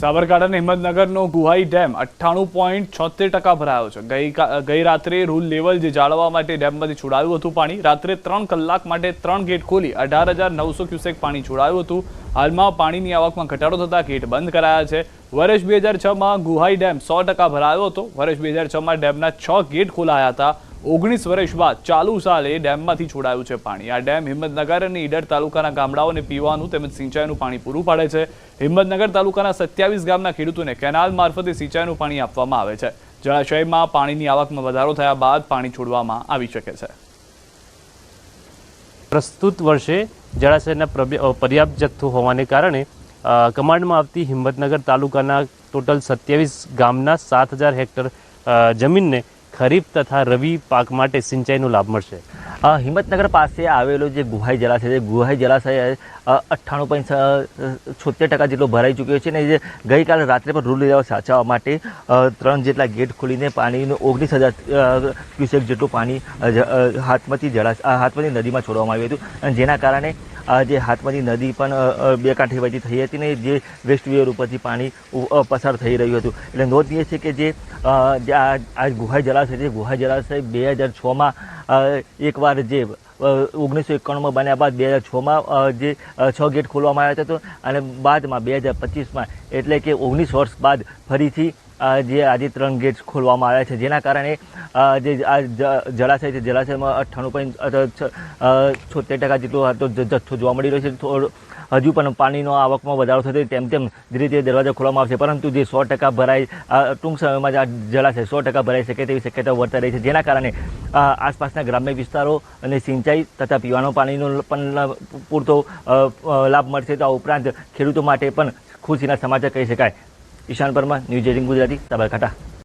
સાબરકાંઠાના હિંમતનગરનો ગુહાઈ ડેમ 98.76% ભરાયો છે। ગઈ રાત્રે રૂલ લેવલ જે જાળવવા માટે ડેમમાંથી છોડાયું હતું પાણી। રાત્રે 3 કલાક માટે 3 ગેટ ખોલી 18,900 ક્યુસેક પાણી છોડાયું હતું। હાલમાં પાણીની આવકમાં ઘટાડો થતા ગેટ બંધ કરાયા છે। વર્ષ 2006માં ગુહાઈ ડેમ 100% ભરાયો હતો। વર્ષ 2006માં ડેમના 6 ગેટ ખોલાયા હતા। 19 વર્ષ બાદ ચાલુ સાલે ડેમમાંથી છોડાયું છે પાણી। આ ડેમ હિંમતનગર અને ઈડર તાલુકાના ગામડાઓને પીવાનું તેમજ સિંચાઈનું પાણી પૂરું પાડે છે। હિંમતનગર તાલુકાના 27 ગામના ખેડૂતોને કેનાલ મારફતે સિંચાઈનું પાણી આપવામાં આવે છે। જળાશયમાં પાણીની આવકમાં વધારો થયા બાદ પાણી છોડવામાં આવી શકે છે। પ્રસ્તુત વર્ષે જળાશયના પર્યાપ્ત જથ્થો હોવાને કારણે કમાન્ડમાં આવતી હિંમતનગર તાલુકાના ટોટલ 27 ગામના 7,000 હેક્ટર જમીનને ખરીફ તથા રવિ પાક માટે સિંચાઈનો લાભ મળશે। હિંમતનગર પાસે આવેલો જે ગુહાઈ જળાશય છે, ગુહાઈ જળાશય 98.76% જેટલો ભરાઈ ચૂક્યો છે ને જે ગઈકાલે રાત્રે પર રૂલ લેવલ સાચવવા માટે 3 જેટલા ગેટ ખોલીને પાણીનું 19,000 ક્યુસેક જેટલું પાણી હાથમતી નદીમાં છોડવામાં આવ્યું હતું અને જેના કારણે જે હાથમતી નદી પણ બે કાંઠે વહેતી થઈ હતી ને જે વેસ્ટ વેર ઉપરથી પાણી પસાર થઈ રહ્યું હતું। એટલે નોંધનીય છે કે જે આ ગુહાઈ જળાશય છે, ગુહાઈ જળાશય 2006માં એકવાર જે 1991માં બન્યા બાદ 2006માં જે 6 ગેટ ખોલવામાં આવ્યા હતા અને બાદમાં 2025માં એટલે કે 19 વર્ષ બાદ ફરીથી જે આજે 3 ગેટ ખોલવામાં આવ્યા છે, જેના કારણે જે આ જળાશય છે જળાશયમાં 98.76% જેટલો જથ્થો જોવા મળી રહ્યો છે। હજુ પણ પાણીનો આવકમાં વધારો થશે તેમ તેમ ધીરે ધીરે દરવાજા ખોલવામાં આવશે, પરંતુ જે 100% ભરાય ટૂંક સમયમાં જ આ જળાશય 100% ભરાઈ શકે તેવી શક્યતા વર્તાઈ રહી છે, જેના કારણે આસપાસના ગ્રામ્ય વિસ્તારો અને સિંચાઈ તથા પીવાના પાણીનો પણ પૂરતો લાભ મળશે। તો આ ઉપરાંત ખેડૂતો માટે પણ ખુશીના સમાચાર કહી શકાય। ઈશાન પરમાર, ન્યૂઝ 18 ગુજરાતી, સાબરકાંઠા।